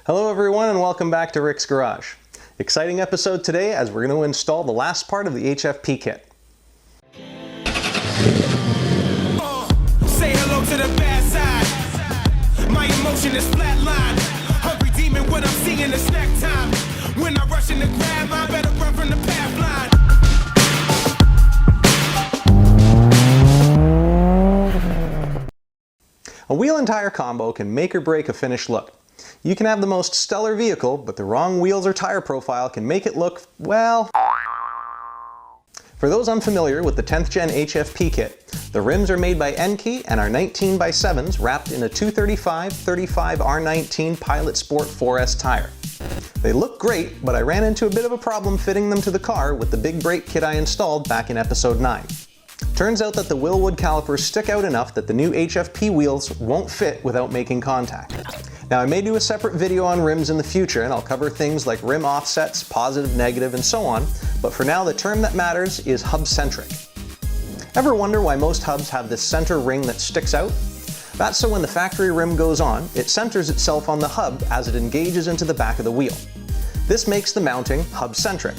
Hello everyone and welcome back to Rick's Garage. Exciting episode today as we're going to install the last part of the HFP kit. Say hello to the bad side. My emotion is flatline. Hungry demon, what I'm seeing is snack time. When I rush in the grab, I better run from the path line. A wheel and tire combo can make or break a finished look. You can have the most stellar vehicle, but the wrong wheels or tire profile can make it look, well... For those unfamiliar with the 10th Gen HFP kit, the rims are made by Enkei and are 19x7s wrapped in a 235/35 R19 Pilot Sport 4S tire. They look great, but I ran into a bit of a problem fitting them to the car with the big brake kit I installed back in episode 9. Turns out that the Willwood calipers stick out enough that the new HFP wheels won't fit without making contact. Now I may do a separate video on rims in the future and I'll cover things like rim offsets, positive, negative, and so on, but for now the term that matters is Hubcentric. Ever wonder why most hubs have this center ring that sticks out? That's so when the factory rim goes on, it centers itself on the hub as it engages into the back of the wheel. This makes the mounting hub-centric.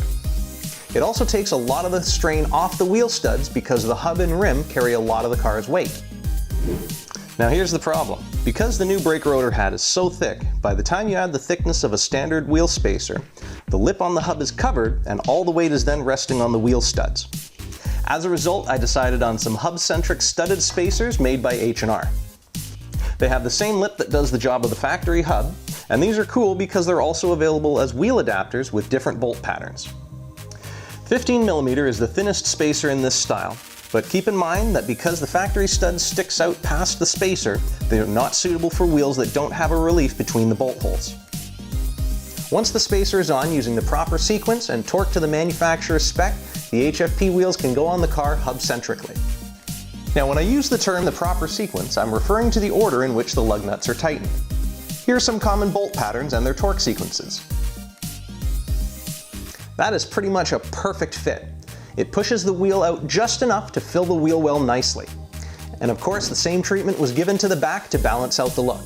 It also takes a lot of the strain off the wheel studs because the hub and rim carry a lot of the car's weight. Now here's the problem. Because the new brake rotor head is so thick, by the time you add the thickness of a standard wheel spacer, the lip on the hub is covered and all the weight is then resting on the wheel studs. As a result, I decided on some hub-centric studded spacers made by H&R. They have the same lip that does the job of the factory hub, and these are cool because they're also available as wheel adapters with different bolt patterns. 15mm is the thinnest spacer in this style, but keep in mind that because the factory stud sticks out past the spacer, they are not suitable for wheels that don't have a relief between the bolt holes. Once the spacer is on using the proper sequence and torque to the manufacturer's spec, the HFP wheels can go on the car hub-centrically. Now when I use the term the proper sequence, I'm referring to the order in which the lug nuts are tightened. Here are some common bolt patterns and their torque sequences. That is pretty much a perfect fit. It pushes the wheel out just enough to fill the wheel well nicely. And of course the same treatment was given to the back to balance out the look.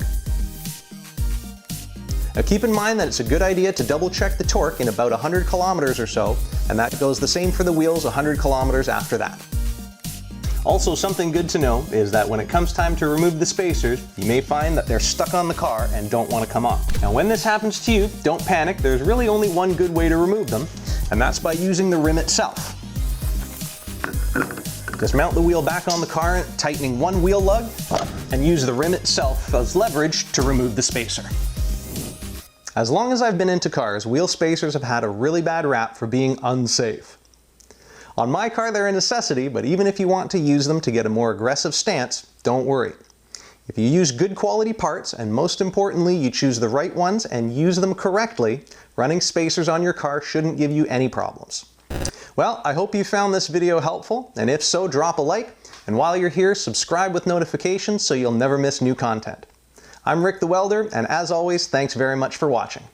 Now keep in mind that it's a good idea to double check the torque in about 100 kilometers or so, and that goes the same for the wheels 100 kilometers after that. Also, something good to know is that when it comes time to remove the spacers, you may find that they're stuck on the car and don't want to come off. Now when this happens to you, don't panic, there's really only one good way to remove them, and that's by using the rim itself. Just mount the wheel back on the car, tightening one wheel lug, and use the rim itself as leverage to remove the spacer. As long as I've been into cars, wheel spacers have had a really bad rap for being unsafe. On my car they're a necessity, but even if you want to use them to get a more aggressive stance, don't worry. If you use good quality parts, and most importantly you choose the right ones and use them correctly, running spacers on your car shouldn't give you any problems. Well, I hope you found this video helpful, and if so, drop a like, and while you're here, subscribe with notifications so you'll never miss new content. I'm Rick the Welder, and as always, thanks very much for watching.